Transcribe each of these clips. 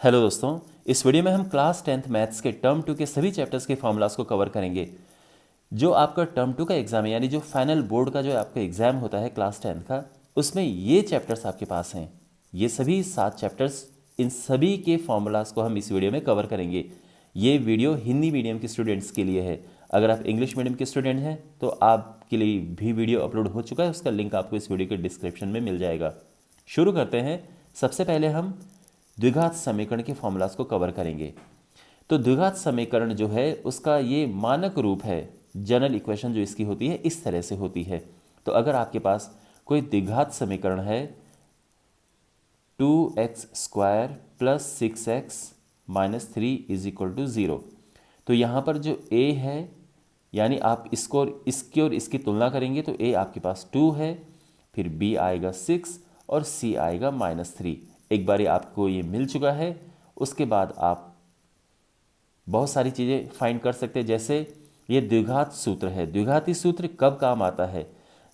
Hello दोस्तों, इस video में हम क्लास 10th मैथ्स के टर्म 2 के सभी चैप्टर्स के फॉर्मूलाज को कवर करेंगे। जो आपका टर्म 2 का एग्जाम है, यानी जो फाइनल बोर्ड का जो आपका एग्जाम होता है क्लास 10th का, उसमें ये चैप्टर्स आपके पास हैं। ये सभी 7 चैप्टर्स, इन सभी के फॉर्मूलाज को हम इस वीडियो में कवर करेंगे। ये वीडियो हिंदी मीडियम के स्टूडेंट्स के लिए है। अगर आप इंग्लिश मीडियम के स्टूडेंट हैं तो आपके लिए भी वीडियो अपलोड हो चुका है, उसका लिंक आपको इस वीडियो के डिस्क्रिप्शन में मिल जाएगा। शुरू करते हैं। सबसे पहले हम द्विघात समीकरण के फॉर्मूलाज को कवर करेंगे। तो द्विघात समीकरण जो है उसका ये मानक रूप है, जनरल इक्वेशन जो इसकी होती है इस तरह से होती है। तो अगर आपके पास कोई द्विघात समीकरण है 2x² + 6x - 3 = 0, तो यहाँ पर जो a है, यानी आप इसको और इसकी तुलना करेंगे तो a आपके पास 2 है, फिर b आएगा 6 और c आएगा -3। एक बार आपको ये मिल चुका है, उसके बाद आप बहुत सारी चीज़ें फाइंड कर सकते हैं। जैसे ये द्विघात सूत्र है। द्विघाती सूत्र कब काम आता है?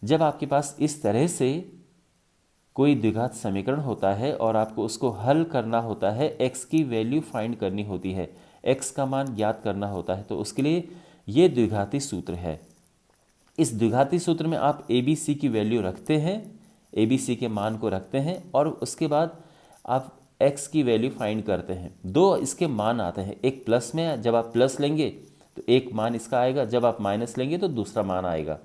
जब आपके पास इस तरह से कोई द्विघात समीकरण होता है और आपको उसको हल करना होता है, x की वैल्यू फाइंड करनी होती है, x का मान ज्ञात करना होता है, तो उसके लिए ये द्विघाती सूत्र है। इस द्विघाती सूत्र में आप ए बी सी की वैल्यू रखते हैं, ए बी सी के मान को रखते हैं और उसके बाद आप x की वैल्यू फाइंड करते हैं। दो इसके मान आते हैं, एक प्लस में, जब आप प्लस लेंगे तो एक मान इसका आएगा, जब आप माइनस लेंगे तो दूसरा मान आएगा।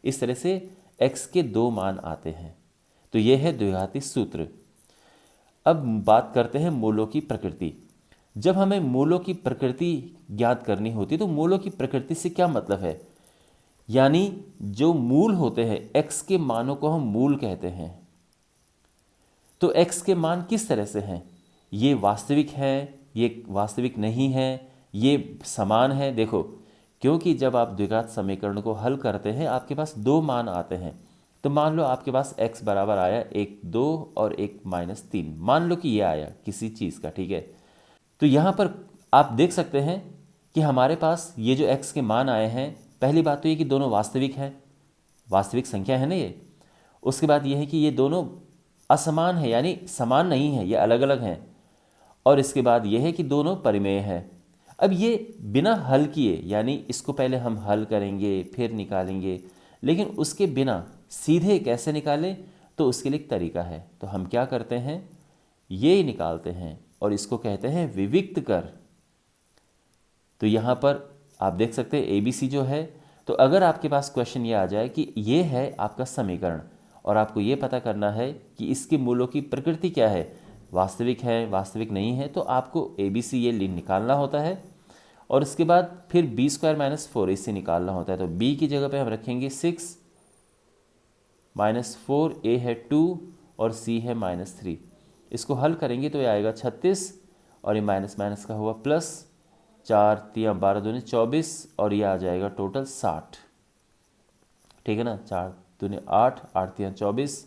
इस तरह से x के दो मान आते हैं। तो यह है द्विघाती सूत्र। अब बात करते हैं मूलों की प्रकृति। जब हमें मूलों की प्रकृति ज्ञात करनी होती है तो मूलों की प्रकृति से क्या मतलब है? यानी जो मूल होते हैं, x के मानों को हम मूल कहते हैं। तो x के मान किस तरह से हैं? ये वास्तविक है, ये वास्तविक नहीं है, ये समान है। देखो, क्योंकि जब आप द्विघात समीकरण को हल करते हैं आपके पास दो मान आते हैं। तो मान लो आपके पास x बराबर आया 1 2 और 1 -3। मान लो कि ये आया किसी चीज़ का, ठीक है। तो यहाँ पर आप देख सकते हैं कि हमारे पास ये जो x के मान आए हैं, पहली बात तो ये कि दोनों वास्तविक हैं, वास्तविक संख्या है ना ये। उसके बाद ये है कि ये दोनों असमान है, यानी समान नहीं है, ये अलग अलग हैं। और इसके बाद ये है कि दोनों परिमेय हैं। अब ये बिना हल किए, यानी इसको पहले हम हल करेंगे फिर निकालेंगे, लेकिन उसके बिना सीधे कैसे निकालें, तो उसके लिए एक तरीका है। तो हम क्या करते हैं, ये निकालते हैं और इसको कहते हैं विविक्त कर। तो यहाँ पर आप देख सकते हैं ए बी सी जो है। तो अगर आपके पास क्वेश्चन ये आ जाए कि ये है आपका समीकरण और आपको ये पता करना है कि इसके मूलों की प्रकृति क्या है, वास्तविक है वास्तविक नहीं है, तो आपको ए बी सी ये निकालना होता है और उसके बाद फिर b² - 4 इससे निकालना होता है। तो b की जगह पे हम रखेंगे 6 -4, a है 2 और c है -3। इसको हल करेंगे तो ये आएगा 36 और ये माइनस माइनस का हुआ प्लस, 4 3 12 दूनी 24 और ये आ जाएगा टोटल 60। ठीक है ना, 4 दूनी 8 8 3 24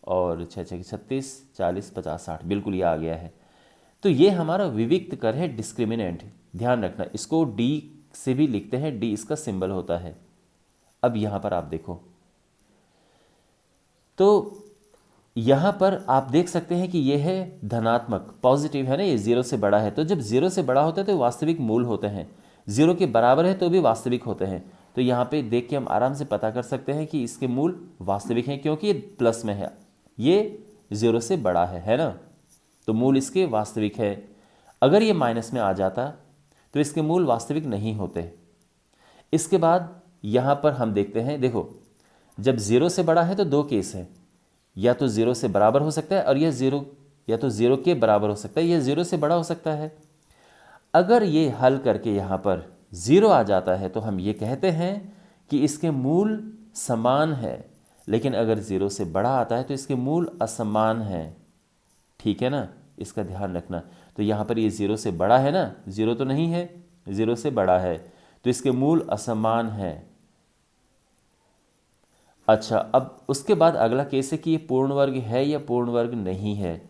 और 6 6 36 40 50 60, बिल्कुल ये आ गया है। तो ये हमारा विविक्त कर है, डिस्क्रिमिनेंट। ध्यान रखना, इसको डी से भी लिखते हैं, डी इसका सिंबल होता है। अब यहाँ पर आप देखो, तो यहाँ पर आप देख सकते हैं कि ये है धनात्मक, पॉजिटिव है ना, ये 0 से बड़ा है। तो जब 0 से बड़ा होता है तो वास्तविक मूल होते हैं, 0 के बराबर है तो भी वास्तविक होते हैं। तो यहाँ पे देख के हम आराम से पता कर सकते हैं कि इसके मूल वास्तविक हैं, क्योंकि ये प्लस में है, ये 0 से बड़ा है ना, तो मूल इसके वास्तविक है। अगर ये माइनस में आ जाता तो इसके मूल वास्तविक नहीं होते। इसके बाद यहाँ पर हम देखते हैं, देखो, जब 0 से बड़ा है तो दो केस हैं, या तो 0 से बराबर हो सकता है और यह 0, या तो 0 के बराबर हो सकता है, यह 0 से बड़ा हो सकता है। अगर ये हल करके यहाँ पर 0 आ जाता है तो हम ये कहते हैं कि इसके मूल समान है, लेकिन अगर 0 से बड़ा आता है तो इसके मूल असमान है। ठीक है ना, इसका ध्यान रखना। तो यहाँ पर ये 0 से बड़ा है ना, 0 तो नहीं है, 0 से बड़ा है, तो इसके मूल असमान है। अच्छा, अब उसके बाद अगला केस है कि ये पूर्ण वर्ग है या पूर्ण वर्ग नहीं है।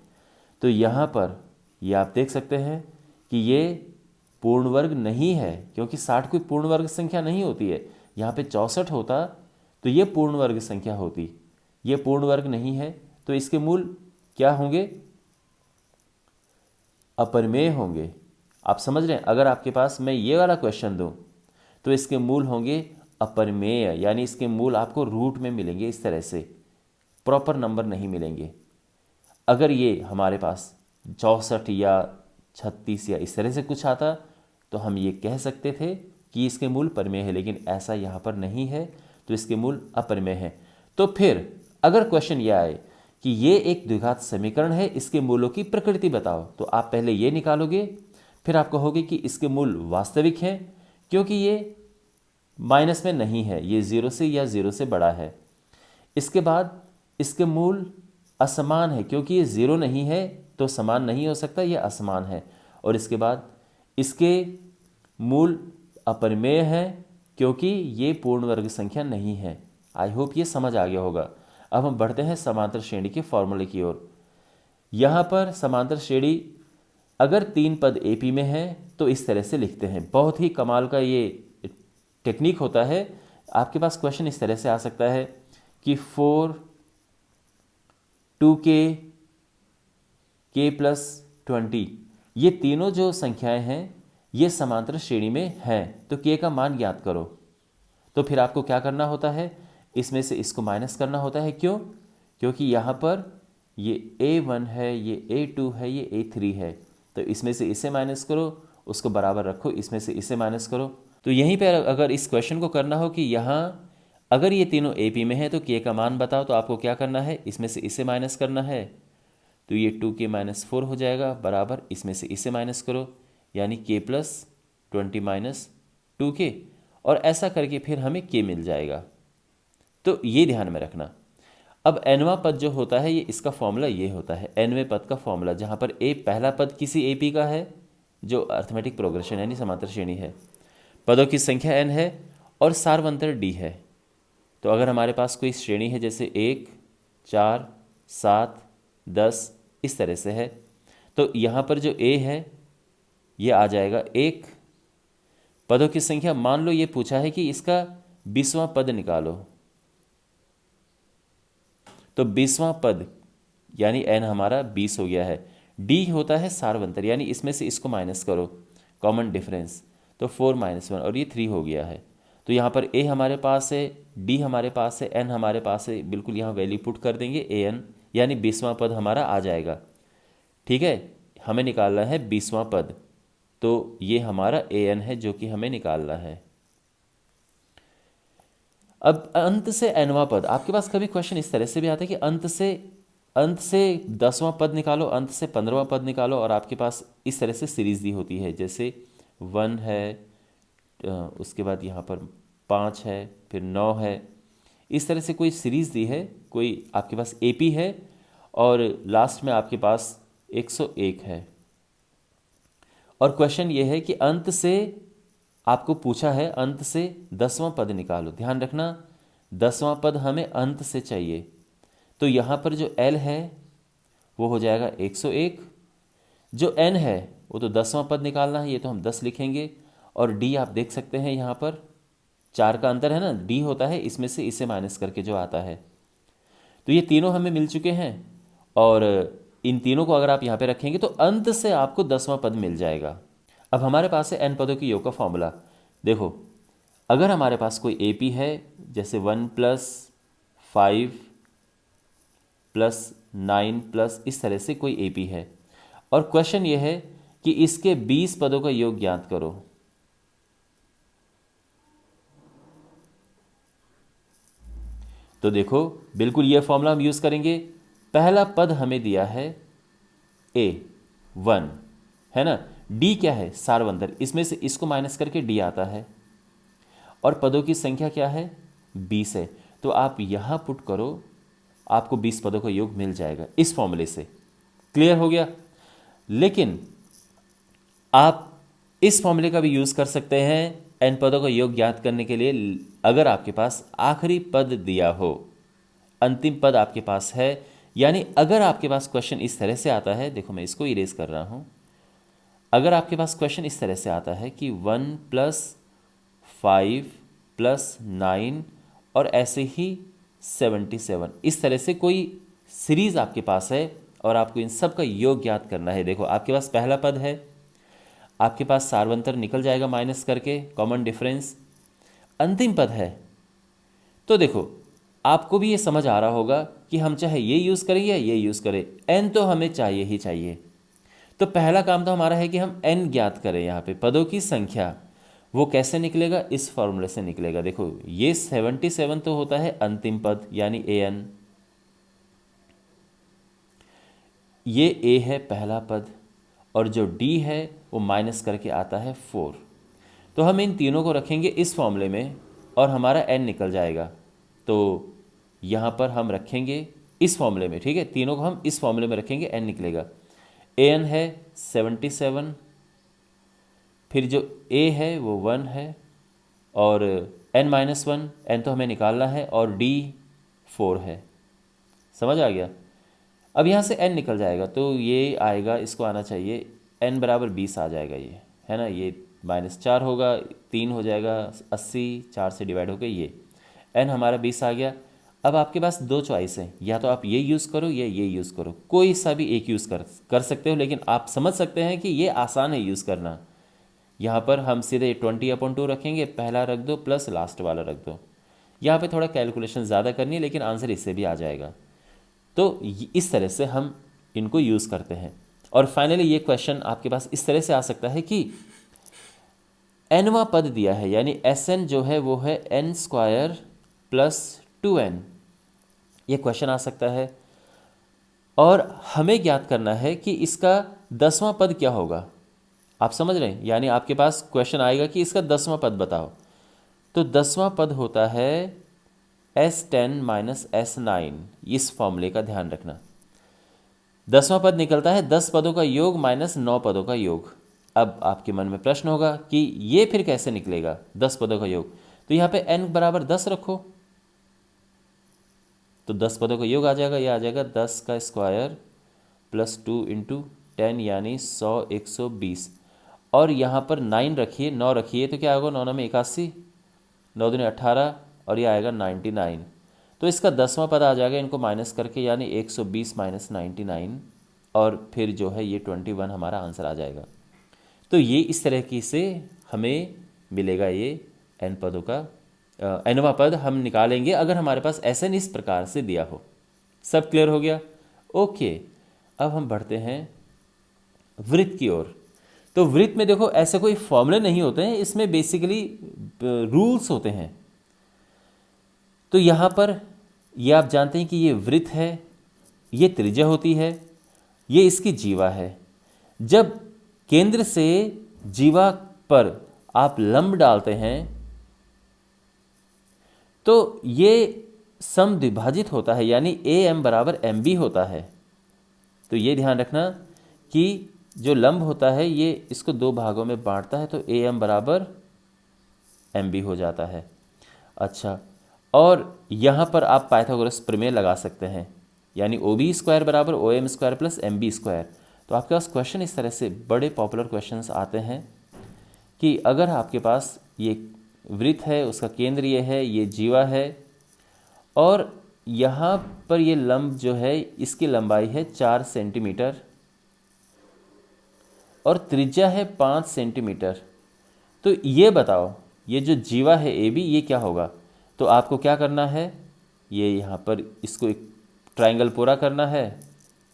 तो यहाँ पर ये आप देख सकते हैं कि ये पूर्ण वर्ग नहीं है, क्योंकि 60 कोई पूर्ण वर्ग संख्या नहीं होती है। यहाँ पे 64 होता तो ये पूर्ण वर्ग संख्या होती, ये पूर्ण वर्ग नहीं है, तो इसके मूल क्या होंगे, अपरिमेय होंगे। आप समझ रहे हैं, अगर आपके पास मैं ये वाला क्वेश्चन दूं तो इसके मूल होंगे अपरिमेय, यानी इसके मूल आपको रूट में मिलेंगे, इस तरह से प्रॉपर नंबर नहीं मिलेंगे। अगर ये हमारे पास 64 या 36 या इस तरह से कुछ आता तो हम ये कह सकते थे कि इसके मूल परिमेय है, लेकिन ऐसा यहाँ पर नहीं है, तो इसके मूल अपरिमेय है। तो फिर अगर क्वेश्चन ये आए कि ये एक द्विघात समीकरण है, इसके मूलों की प्रकृति बताओ, तो आप पहले ये निकालोगे, फिर आप कहोगे कि इसके मूल वास्तविक हैं क्योंकि ये माइनस में नहीं है, ये 0 से या 0 से बड़ा है। इसके बाद इसके मूल असमान है क्योंकि ये 0 नहीं है तो समान नहीं हो सकता, ये असमान है। और इसके बाद इसके मूल अपरिमेय है क्योंकि ये पूर्ण वर्ग संख्या नहीं है। आई होप ये समझ आ गया होगा। अब हम बढ़ते हैं समांतर श्रेणी के फॉर्मूले की ओर। यहाँ पर समांतर श्रेणी अगर 3 पद एपी में है तो इस तरह से लिखते हैं। बहुत ही कमाल का ये टेक्निक होता है। आपके पास क्वेश्चन इस तरह से आ सकता है कि 4 2k k प्लस 20, ये तीनों जो संख्याएं हैं ये समांतर श्रेणी में हैं, तो k का मान ज्ञात करो। तो फिर आपको क्या करना होता है, इसमें से इसको माइनस करना होता है। क्यों? क्योंकि यहाँ पर ये a1 है, ये a2 है, ये a3 है, तो इसमें से इसे माइनस करो, उसको बराबर रखो, इसमें से इसे माइनस करो। तो यहीं पर अगर इस क्वेश्चन को करना हो कि यहाँ अगर ये तीनों AP में है तो k का मान बताओ, तो आपको क्या करना है, इसमें से इसे माइनस करना है, तो ये 2k माइनस 4 हो जाएगा, बराबर इसमें से इसे माइनस करो, यानी k प्लस 20 माइनस 2k, और ऐसा करके फिर हमें k मिल जाएगा। तो ये ध्यान में रखना। अब nवां पद जो होता है, ये इसका फॉर्मूला ये होता है, nवें पद का फॉर्मूला, जहाँ पर a पहला पद किसी AP का है जो अर्थमेटिक प्रोग्रेशन यानी समांतर श्रेणी है, पदों की संख्या n है और सारवंतर d है। तो अगर हमारे पास कोई श्रेणी है जैसे 1 4 7 10 इस तरह से है, तो यहाँ पर जो a है ये आ जाएगा 1। पदों की संख्या, मान लो ये पूछा है कि इसका 20वां पद निकालो, तो 20वां पद यानी n हमारा 20 हो गया है। d होता है सारवंतर, यानी इसमें से इसको माइनस करो, कॉमन डिफरेंस, तो 4 - 1 और ये 3 हो गया है। तो यहाँ पर a हमारे पास है, d हमारे पास है, n हमारे पास है, बिल्कुल यहाँ वैल्यू पुट कर देंगे an, यानी 20वां पद हमारा आ जाएगा। ठीक है, हमें निकालना है 20वां पद, तो ये हमारा an है जो कि हमें निकालना है। अब अंत से nवां पद, आपके पास कभी क्वेश्चन इस तरह से भी आता है कि अंत से 10वां पद निकालो, अंत से 15वां पद निकालो, और आपके पास इस तरह से सीरीज दी होती है, जैसे 1 है, उसके बाद यहाँ पर 5 है, फिर 9 है, इस तरह से कोई सीरीज़ दी है, कोई आपके पास AP है और लास्ट में आपके पास 101 है। और क्वेश्चन ये है कि अंत से आपको पूछा है, अंत से 10वां पद निकालो। ध्यान रखना 10वां पद हमें अंत से चाहिए, तो यहाँ पर जो L है वो हो जाएगा 101, जो N है वो तो 10वां पद निकालना है, ये तो हम 10 लिखेंगे, और D आप देख सकते हैं यहाँ पर 4 का अंतर है ना, D होता है इसमें से इसे माइनस करके जो आता है। तो ये तीनों हमें मिल चुके हैं, और इन तीनों को अगर आप यहाँ पे रखेंगे तो अंत से आपको 10वां पद मिल जाएगा। अब हमारे पास है n पदों की योग का फॉर्मूला। देखो, अगर हमारे पास कोई AP है, जैसे 1 + 5 + 9 + इस तरह से कोई AP है, और क्वेश्चन ये है कि इसके 20 पदों का योग ज्ञात करो। तो देखो, बिल्कुल ये फॉर्मूला हम यूज़ करेंगे। पहला पद हमें दिया है A1, है ना। D क्या है, सारवंतर, इसमें से इसको माइनस करके D आता है, और पदों की संख्या क्या है, 20 है। तो आप यहाँ पुट करो, आपको 20 पदों का योग मिल जाएगा इस फॉर्मूले से। क्लियर हो गया। लेकिन आप इस फॉर्मूले का भी यूज़ कर सकते हैं n पदों का योग ज्ञात करने के लिए, अगर आपके पास आखिरी पद दिया हो, अंतिम पद आपके पास है, यानी अगर आपके पास क्वेश्चन इस तरह से आता है, देखो मैं इसको इरेज कर रहा हूँ, अगर आपके पास क्वेश्चन इस तरह से आता है कि 1 + 5 + 9 और ऐसे ही 77, इस तरह से कोई सीरीज़ आपके पास है और आपको इन सब का योग ज्ञात करना है। देखो आपके पास पहला पद है, आपके पास सार्वंतर निकल जाएगा माइनस करके, कॉमन डिफरेंस। अंतिम पद है, तो देखो आपको भी ये समझ आ रहा होगा कि हम चाहे ये यूज़ करें या ये यूज़ करें, n तो हमें चाहिए ही चाहिए। तो पहला काम तो हमारा है कि हम n ज्ञात करें। यहाँ पे पदों की संख्या वो कैसे निकलेगा, इस फॉर्मूले से निकलेगा। देखो ये 77 तो होता है अंतिम पद यानी an, ये a है पहला पद, और जो d है वो माइनस करके आता है 4। तो हम इन तीनों को रखेंगे इस फॉर्मूले में और हमारा n निकल जाएगा। तो यहाँ पर हम रखेंगे इस फॉर्मूले में, ठीक है, तीनों को हम इस फॉर्मूले में रखेंगे, n निकलेगा। an है 77, फिर जो a है वो 1 है, और n-1, n तो हमें निकालना है, और d 4 है। समझ आ गया? अब यहाँ से n निकल जाएगा तो ये आएगा, इसको आना चाहिए n बराबर 20 आ जाएगा, ये है ना, ये -4 होगा, 3 हो जाएगा 80, 4 से डिवाइड हो गया, ये n हमारा 20 आ गया। अब आपके पास दो चॉइस है, या तो आप ये यूज़ करो या ये यूज़ करो, कोई सा भी एक यूज़ कर सकते हो, लेकिन आप समझ सकते हैं कि ये आसान है यूज़ करना। यहाँ पर हम सीधे 20/2 रखेंगे, पहला रख दो प्लस लास्ट वाला रख दो। यहाँ पे थोड़ा कैलकुलेशन ज़्यादा करनी है, लेकिन आंसर इससे भी आ जाएगा। तो इस तरह से हम इनको यूज़ करते हैं। और फाइनली ये क्वेश्चन आपके पास इस तरह से आ सकता है कि nवां पद दिया है, यानी Sn जो है वो है n² + 2n, ये क्वेश्चन आ सकता है। और हमें ज्ञात करना है कि इसका 10वां पद क्या होगा। आप समझ रहे हैं, यानी आपके पास क्वेश्चन आएगा कि इसका 10वां पद बताओ। तो 10वां पद होता है S10 - S9, इस फॉर्मूले का ध्यान रखना। 10वां पद निकलता है 10 पदों का योग माइनस 9 पदों का योग। अब आपके मन में प्रश्न होगा कि ये फिर कैसे निकलेगा 10 पदों का योग। तो यहाँ पे n बराबर 10 रखो, तो 10 पदों का योग आ जाएगा, ये आ जाएगा 10 का स्क्वायर + 2 × 10 यानी 100, 120। और यहाँ पर 9 रखिए, 9 रखिए, तो क्या होगा, 9 में 81, 9 दूनी 18, और ये आएगा 99। तो इसका 10वां पद आ जाएगा इनको माइनस करके, यानी 120 - 99, और फिर जो है ये 21 हमारा आंसर आ जाएगा। तो ये इस तरह की से हमें मिलेगा ये n पदों का nवां पद हम निकालेंगे अगर हमारे पास Sn इस प्रकार से दिया हो। सब क्लियर हो गया? ओके, अब हम बढ़ते हैं वृत्त की ओर। तो वृत्त में देखो ऐसे कोई फॉर्मूले नहीं होते हैं, इसमें बेसिकली रूल्स होते हैं। तो यहाँ पर ये आप जानते हैं कि ये वृत्त है, ये त्रिज्या होती है, ये इसकी जीवा है। जब केंद्र से जीवा पर आप लंब डालते हैं तो ये समद्विभाजित होता है, यानी AM = MB होता है। तो ये ध्यान रखना कि जो लंब होता है ये इसको दो भागों में बांटता है, तो AM = MB हो जाता है। अच्छा, और यहाँ पर आप पाइथागोरस प्रमेय लगा सकते हैं, यानी OB² = OM² + MB²। तो आपके पास क्वेश्चन इस तरह से बड़े पॉपुलर क्वेश्चंस आते हैं कि अगर आपके पास ये वृत्त है, उसका केंद्र ये है, ये जीवा है, और यहाँ पर ये लंब जो है इसकी लंबाई है 4 सेंटीमीटर और त्रिज्या है 5 सेंटीमीटर। तो ये बताओ ये जो जीवा है AB, ये क्या होगा। तो आपको क्या करना है, ये यहाँ पर इसको एक ट्रायंगल पूरा करना है,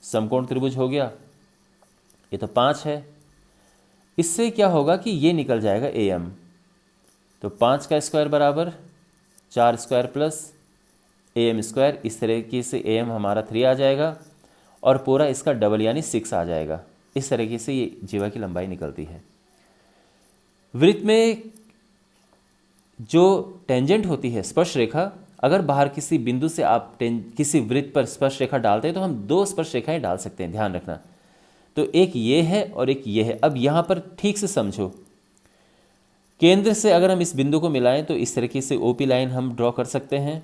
समकोण त्रिभुज हो गया, ये तो 5 है। इससे क्या होगा कि ये निकल जाएगा AM। तो 5 का स्क्वायर बराबर 4² + AM², इस तरीके से AM हमारा 3 आ जाएगा, और पूरा इसका डबल यानी 6 आ जाएगा। इस तरीके से ये जीवा की लंबाई निकलती है। वृत्त में जो टेंजेंट होती है, स्पर्श रेखा, अगर बाहर किसी बिंदु से आप किसी वृत्त पर स्पर्श रेखा डालते हैं तो हम 2 स्पर्श रेखाएं डाल सकते हैं, ध्यान रखना। तो एक ये है और एक ये है। अब यहाँ पर ठीक से समझो, केंद्र से अगर हम इस बिंदु को मिलाएं तो इस तरीके से OP लाइन हम ड्रॉ कर सकते हैं।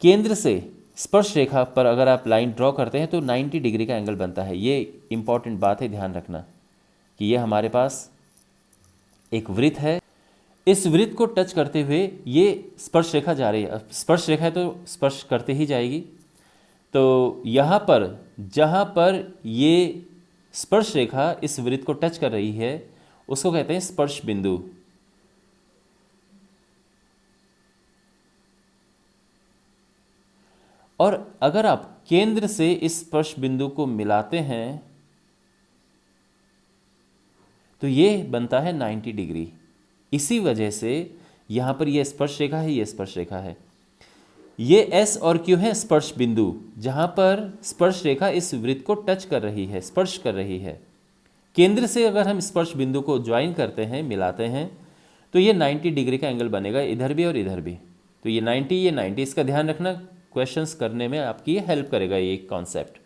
केंद्र से स्पर्श रेखा पर अगर आप लाइन ड्रॉ करते हैं तो 90 डिग्री का एंगल बनता है। ये इंपॉर्टेंट बात है, ध्यान रखना कि ये हमारे पास एक वृत्त है, इस वृत्त को टच करते हुए ये स्पर्श रेखा जा रही है। स्पर्श रेखा है तो स्पर्श करते ही जाएगी। तो यहाँ पर जहाँ पर ये स्पर्श रेखा इस वृत्त को टच कर रही है उसको कहते हैं स्पर्श बिंदु। और अगर आप केंद्र से इस स्पर्श बिंदु को मिलाते हैं तो ये बनता है 90 डिग्री। इसी वजह से यहाँ पर ये स्पर्श रेखा है, ये स्पर्श रेखा है, ये S और Q है स्पर्श बिंदु, जहाँ पर स्पर्श रेखा इस वृत्त को टच कर रही है, स्पर्श कर रही है। केंद्र से अगर हम स्पर्श बिंदु को ज्वाइन करते हैं, मिलाते हैं, तो ये 90 डिग्री का एंगल बनेगा, इधर भी और इधर भी। तो ये 90, ये 90, इसका ध्यान रखना, क्वेश्चंस करने में आपकी हेल्प करेगा ये कॉन्सेप्ट।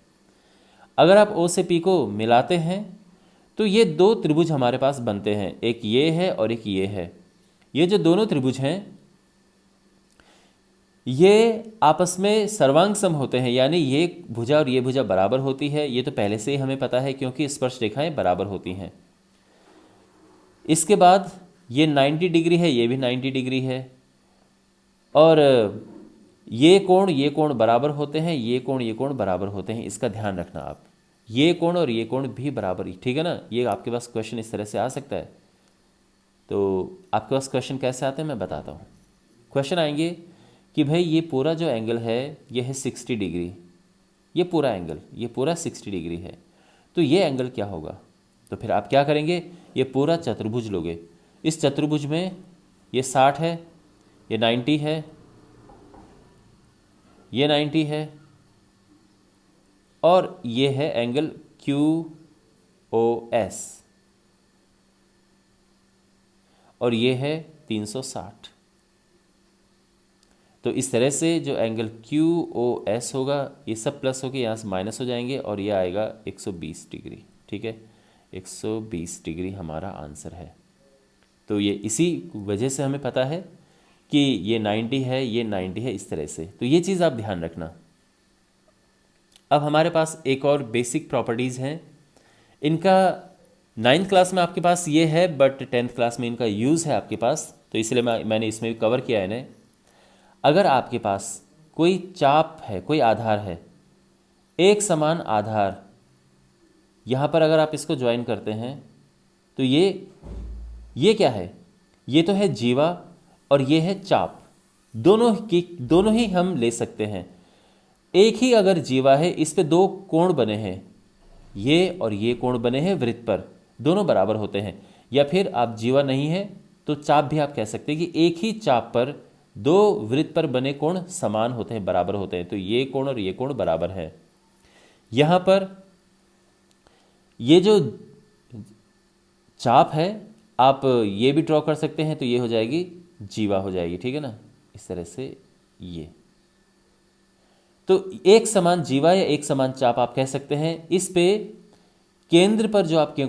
अगर आप O से P को मिलाते हैं तो ये दो त्रिभुज हमारे पास बनते हैं, एक ये है और एक ये है। ये जो दोनों त्रिभुज हैं ये आपस में सर्वांग सम होते हैं, यानी ये भुजा और ये भुजा बराबर होती है। ये तो पहले से ही हमें पता है क्योंकि स्पर्श रेखाएं बराबर होती हैं। इसके बाद ये 90 डिग्री है, ये भी 90 डिग्री है, और ये कोण बराबर होते हैं, ये कोण बराबर होते हैं। इसका ध्यान रखना आप, ये कोण और ये कोण भी बराबर, ठीक है ना। ये आपके पास क्वेश्चन इस तरह से आ सकता है। तो आपके पास क्वेश्चन कैसे आते हैं मैं बताता हूँ। क्वेश्चन आएंगे कि भाई ये पूरा जो एंगल है ये है 60 डिग्री, ये पूरा एंगल, ये पूरा 60 डिग्री है, तो ये एंगल क्या होगा। तो फिर आप क्या करेंगे, ये पूरा चतुर्भुज लोगे। इस चतुर्भुज में ये 60 है, ये 90 है, ये 90 है, और ये है एंगल QOS, और ये है 360। तो इस तरह से जो एंगल QOS होगा, ये सब प्लस होके यहाँ से माइनस हो जाएंगे और ये आएगा 120 डिग्री। ठीक है, 120 डिग्री हमारा आंसर है। तो ये इसी वजह से हमें पता है कि ये 90 है, ये 90 है, इस तरह से। तो ये चीज़ आप ध्यान रखना। अब हमारे पास एक और बेसिक प्रॉपर्टीज़ हैं, इनका 9th क्लास में आपके पास ये है, बट 10th क्लास में इनका यूज़ है आपके पास, तो इसलिए मैंने इसमें भी कवर किया है इन्हें। अगर आपके पास कोई चाप है, कोई आधार है, एक समान आधार, यहाँ पर अगर आप इसको ज्वाइन करते हैं तो ये क्या है, ये तो है जीवा और ये है चाप। दोनों ही हम ले सकते हैं। एक ही अगर जीवा है, इस पे दो कोण बने हैं, ये और ये कोण बने हैं वृत्त पर, दोनों बराबर होते हैं। या फिर आप जीवा नहीं है तो चाप भी आप कह सकते हैं कि एक ही चाप पर दो वृत्त पर बने कोण समान होते हैं, बराबर होते हैं। तो ये कोण और ये कोण बराबर है। यहाँ पर ये जो चाप है आप ये भी ड्रॉ कर सकते हैं, तो ये हो जाएगी जीवा हो जाएगी, ठीक है ना, इस तरह से। ये तो एक समान जीवा या एक समान चाप आप कह सकते हैं। इस पे केंद्र पर जो आपके,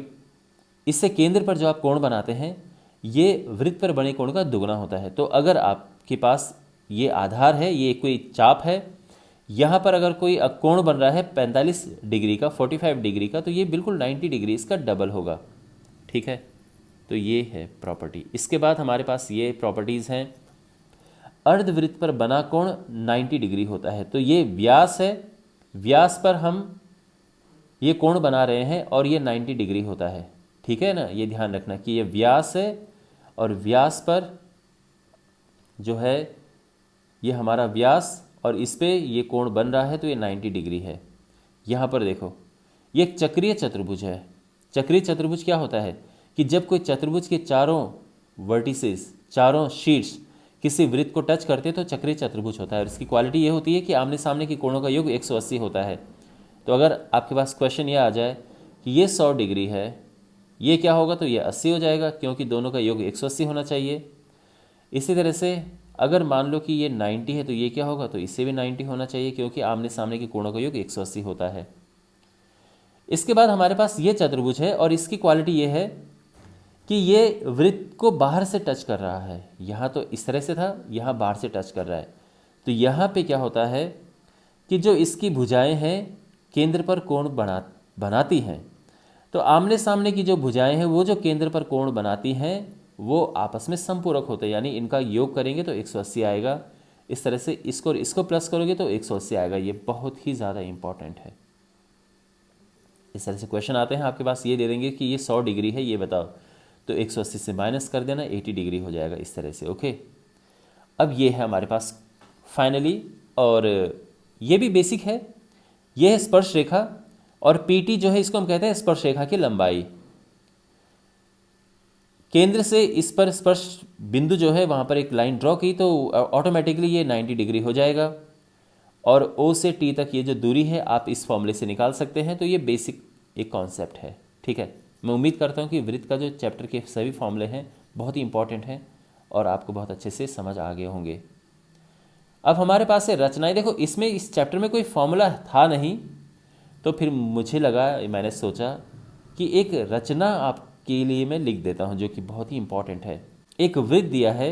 इससे केंद्र पर जो आप कोण बनाते हैं ये वृत्त पर बने कोण का दुगना होता है। तो अगर आपके पास ये आधार है, ये कोई चाप है, यहाँ पर अगर कोई कोण बन रहा है 45 डिग्री का, 45 डिग्री का, तो ये बिल्कुल 90 डिग्री इसका डबल होगा, ठीक है। तो ये है प्रॉपर्टी। इसके बाद हमारे पास ये प्रॉपर्टीज़ हैं, अर्धवृत्त पर बना कोण 90 डिग्री होता है। तो ये व्यास है, व्यास पर हम ये कोण बना रहे हैं और ये 90 डिग्री होता है, ठीक है ना। ये ध्यान रखना कि ये व्यास है और व्यास पर जो है ये हमारा व्यास, और इस पे ये कोण बन रहा है, तो ये 90 डिग्री है। यहाँ पर देखो ये एक चक्रीय चतुर्भुज है। चक्रीय चतुर्भुज क्या होता है कि जब कोई चतुर्भुज के चारों वर्टिसेस, चारों शीर्ष किसी वृत्त को टच करते हैं तो चक्रीय चतुर्भुज होता है। और इसकी क्वालिटी ये होती है कि आमने सामने के कोणों का योग 180 होता है। तो अगर आपके पास क्वेश्चन ये आ जाए कि ये 100 डिग्री है, ये क्या होगा, तो ये 80 हो जाएगा, क्योंकि दोनों का योग 180 होना चाहिए। इसी तरह से अगर मान लो कि ये 90 है तो ये क्या होगा, तो इससे भी 90 होना चाहिए, क्योंकि आमने सामने के कोणों का योग 180 होता है। इसके बाद हमारे पास ये चतुर्भुज है और इसकी क्वालिटी ये है कि ये वृत्त को बाहर से टच कर रहा है। यहाँ तो इस तरह से था, यहाँ बाहर से टच कर रहा है। तो यहाँ पे क्या होता है कि जो इसकी भुजाएं हैं केंद्र पर कोण बनाती हैं, तो आमने सामने की जो भुजाएं हैं वो जो केंद्र पर कोण बनाती हैं वो आपस में समपूरक होते हैं, यानी इनका योग करेंगे तो 180 आएगा। इस तरह से इसको और इसको प्लस करोगे तो 180 आएगा। ये बहुत ही ज़्यादा इंपॉर्टेंट है। इस तरह से क्वेश्चन आते हैं आपके पास, ये दे देंगे कि ये 100 डिग्री है, ये बताओ, तो 180 से माइनस कर देना, 80 डिग्री हो जाएगा इस तरह से। ओके, अब ये है हमारे पास फाइनली, और ये भी बेसिक है, ये है स्पर्श रेखा, और पीटी जो है इसको हम कहते हैं स्पर्श रेखा की लंबाई। केंद्र से इस पर स्पर्श बिंदु जो है वहाँ पर एक लाइन ड्रॉ की तो ऑटोमेटिकली ये 90 डिग्री हो जाएगा, और ओ से टी तक ये जो दूरी है आप इस फॉर्मूले से निकाल सकते हैं। तो ये बेसिक एक कॉन्सेप्ट है, ठीक है। मैं उम्मीद करता हूँ कि वृत्त का जो चैप्टर के सभी फॉर्मूले हैं बहुत ही इंपॉर्टेंट हैं और आपको बहुत अच्छे से समझ आ गए होंगे। अब हमारे पास है रचनाएं। देखो इसमें इस चैप्टर में कोई फॉर्मूला था नहीं, तो फिर मुझे लगा, मैंने सोचा कि एक रचना आपके लिए मैं लिख देता हूँ जो कि बहुत ही इंपॉर्टेंट है। एक वृत्त दिया है,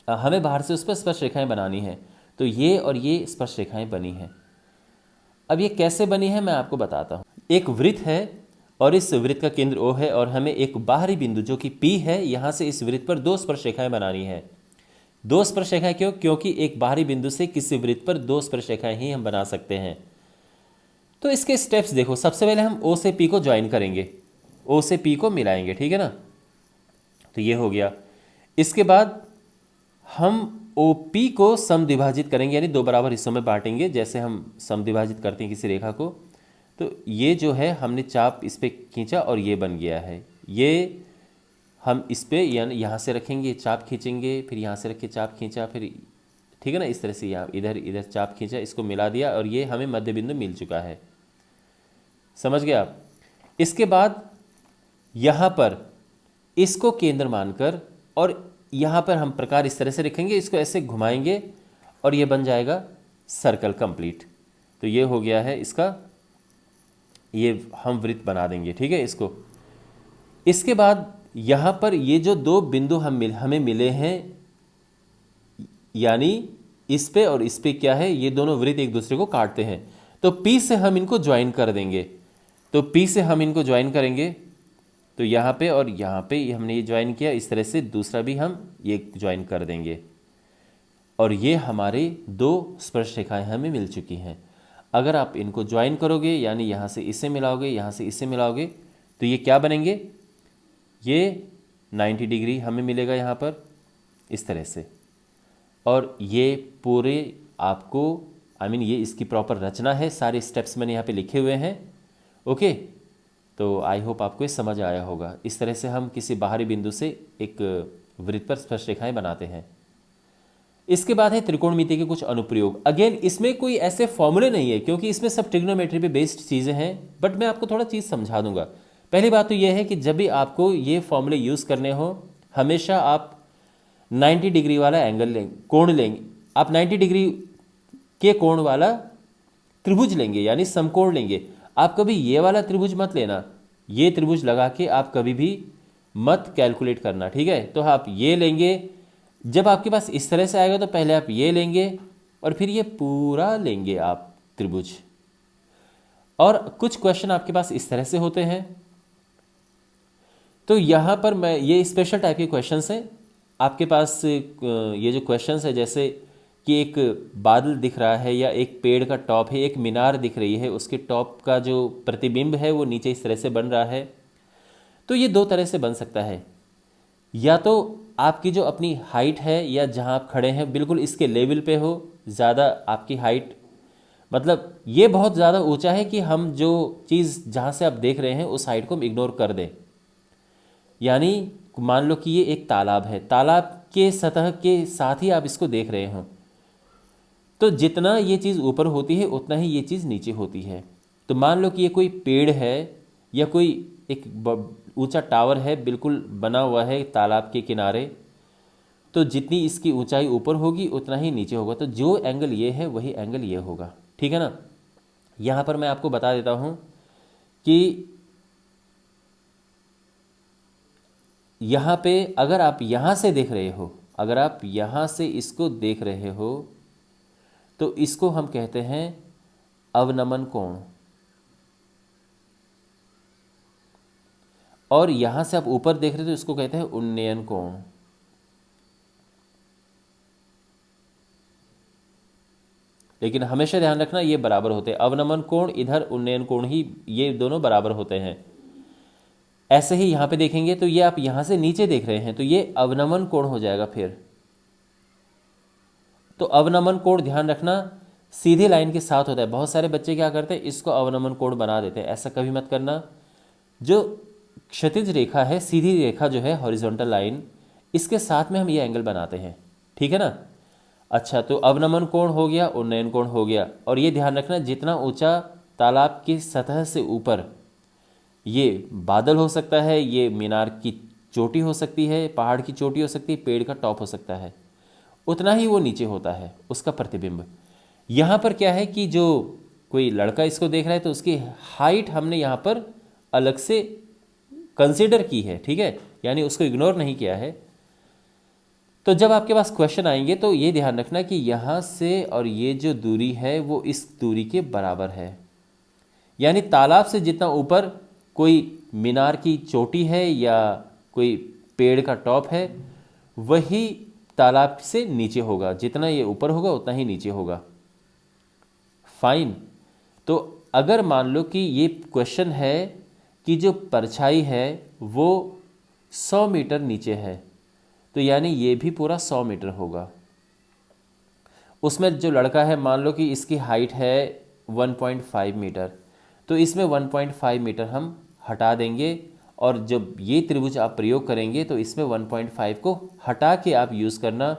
हमें बाहर से उस पर स्पर्श रेखाएं बनानी है, तो ये और ये स्पर्श रेखाएं बनी हैं। अब ये कैसे बनी है मैं आपको बताता हूँ। एक वृत्त है और इस वृत्त का केंद्र O है, और हमें एक बाहरी बिंदु जो कि P है, यहाँ से इस वृत्त पर दो स्पर्श रेखाएं बनानी है। दो स्पर्श रेखाएं क्यों? क्योंकि एक बाहरी बिंदु से किसी वृत्त पर दो स्पर्श रेखाएं ही हम बना सकते हैं। तो इसके स्टेप्स देखो, सबसे पहले हम O से P को ज्वाइन करेंगे, O से P को मिलाएंगे, ठीक है ना। तो ये हो गया। इसके बाद हम OP को समद्विभाजित करेंगे, यानी दो बराबर हिस्सों में बांटेंगे, जैसे हम समद्विभाजित करते हैं किसी रेखा को। तो ये जो है हमने चाप इस पर खींचा और ये बन गया है। ये हम इस पर यानी यहाँ से रखेंगे, चाप खींचेंगे, फिर यहाँ से रख के चाप खींचा, फिर ठीक है ना, इस तरह से यहाँ इधर इधर चाप खींचा, इसको मिला दिया, और ये हमें मध्य बिंदु मिल चुका है। समझ गए आप। इसके बाद यहाँ पर इसको केंद्र मानकर, और यहाँ पर हम प्रकार इस तरह से रखेंगे, इसको ऐसे घुमाएंगे और ये बन जाएगा सर्कल कंप्लीट। तो ये हो गया है इसका, ये हम वृत्त बना देंगे, ठीक है इसको। इसके बाद यहाँ पर ये जो दो बिंदु हमें मिले हैं, यानी इस पे और इस पे क्या है, ये दोनों वृत्त एक दूसरे को काटते हैं, तो P से हम इनको ज्वाइन कर देंगे। तो P से हम इनको ज्वाइन करेंगे, तो यहाँ पे और यहाँ पे हमने ये ज्वाइन किया, इस तरह से दूसरा भी हम ये ज्वाइन कर देंगे, और ये हमारे दो स्पर्श रेखाएं हमें मिल चुकी हैं। अगर आप इनको ज्वाइन करोगे, यानी यहाँ से इसे मिलाओगे, यहाँ से इसे मिलाओगे, तो ये क्या बनेंगे, ये 90 डिग्री हमें मिलेगा यहाँ पर इस तरह से। और ये पूरे आपको ये इसकी प्रॉपर रचना है, सारे स्टेप्स मैंने यहाँ पे लिखे हुए हैं। ओके, तो आई होप आपको ये समझ आया होगा। इस तरह से हम किसी बाहरी बिंदु से एक वृत्त पर स्पर्श रेखाएं बनाते हैं। इसके बाद है त्रिकोणमिति के कुछ अनुप्रयोग। अगेन इसमें कोई ऐसे फॉर्मूले नहीं है, क्योंकि इसमें सब ट्रिग्नोमेट्री पे बेस्ड चीज़ें हैं, बट मैं आपको थोड़ा चीज़ समझा दूंगा। पहली बात तो यह है कि जब भी आपको ये फॉर्मूले यूज़ करने हो, हमेशा आप 90 डिग्री वाला एंगल लेंगे, कोण लेंगे। आप 90 डिग्री के कोण वाला त्रिभुज लेंगे, यानी समकोण लेंगे। आप कभी ये वाला त्रिभुज मत लेना, ये त्रिभुज लगा के आप कभी भी मत कैलकुलेट करना, ठीक है। तो आप ये लेंगे, जब आपके पास इस तरह से आएगा तो पहले आप ये लेंगे और फिर ये पूरा लेंगे आप त्रिभुज। और कुछ क्वेश्चन आपके पास इस तरह से होते हैं, तो यहाँ पर मैं ये स्पेशल टाइप के क्वेश्चंस हैं आपके पास। ये जो क्वेश्चंस है, जैसे कि एक बादल दिख रहा है या एक पेड़ का टॉप है, एक मीनार दिख रही है, उसके टॉप का जो प्रतिबिंब है वो नीचे इस तरह से बन रहा है। तो ये दो तरह से बन सकता है, या तो आपकी जो अपनी हाइट है या जहाँ आप खड़े हैं बिल्कुल इसके लेवल पे हो, ज़्यादा आपकी हाइट, मतलब ये बहुत ज़्यादा ऊंचा है कि हम जो चीज़ जहाँ से आप देख रहे हैं उस हाइट को हम इग्नोर कर दें। यानी मान लो कि ये एक तालाब है, तालाब के सतह के साथ ही आप इसको देख रहे हो, तो जितना ये चीज़ ऊपर होती है उतना ही ये चीज़ नीचे होती है। तो मान लो कि ये कोई पेड़ है या कोई एक ऊंचा टावर है, बिल्कुल बना हुआ है तालाब के किनारे, तो जितनी इसकी ऊंचाई ऊपर होगी उतना ही नीचे होगा। तो जो एंगल ये है वही एंगल ये होगा, ठीक है ना। यहाँ पर मैं आपको बता देता हूँ कि यहाँ पे अगर आप यहाँ से देख रहे हो, अगर आप यहाँ से इसको देख रहे हो, तो इसको हम कहते हैं अवनमन कोण, और यहाँ से आप ऊपर देख रहे हो तो इसको कहते हैं उन्नयन कोण। लेकिन हमेशा ध्यान रखना ये बराबर होते हैं। अवनमन कोण इधर, उन्नयन कोण ही, ये दोनों बराबर होते हैं। ऐसे ही यहाँ पे देखेंगे तो ये आप यहाँ से नीचे देख रहे हैं तो ये अवनमन कोण हो जाएगा। फिर तो अवनमन कोण ध्यान रखना सीधी लाइन के साथ होता है। बहुत सारे बच्चे क्या करते हैं, इसको अवनमन कोण बना देते हैं, ऐसा कभी मत करना। जो क्षैतिज रेखा है, सीधी रेखा जो है हॉरिजॉन्टल लाइन, इसके साथ में हम ये एंगल बनाते हैं, ठीक है ना। अच्छा, तो अवनमन कोण हो गया, उन्नयन कोण हो गया। और ये ध्यान रखना जितना ऊंचा तालाब की सतह से ऊपर, ये बादल हो सकता है, ये मीनार की चोटी हो सकती है, पहाड़ की चोटी हो सकती है, पेड़ का टॉप हो सकता है, उतना ही वो नीचे होता है उसका प्रतिबिंब। यहाँ पर क्या है कि जो कोई लड़का इसको देख रहा है तो उसकी हाइट हमने यहाँ पर अलग से कंसिडर की है, ठीक है, यानी उसको इग्नोर नहीं किया है। तो जब आपके पास क्वेश्चन आएंगे तो ये ध्यान रखना कि यहाँ से और ये जो दूरी है वो इस दूरी के बराबर है। यानी तालाब से जितना ऊपर कोई मीनार की चोटी है या कोई पेड़ का टॉप है, वही तालाब से नीचे होगा। जितना ये ऊपर होगा उतना ही नीचे होगा। फाइन। तो अगर मान लो कि ये क्वेश्चन है कि जो परछाई है वो 100 मीटर नीचे है, तो यानी ये भी पूरा 100 मीटर होगा। उसमें जो लड़का है मान लो कि इसकी हाइट है 1.5 मीटर, तो इसमें 1.5 मीटर हम हटा देंगे, और जब ये त्रिभुज आप प्रयोग करेंगे तो इसमें 1.5 को हटा के आप यूज़ करना,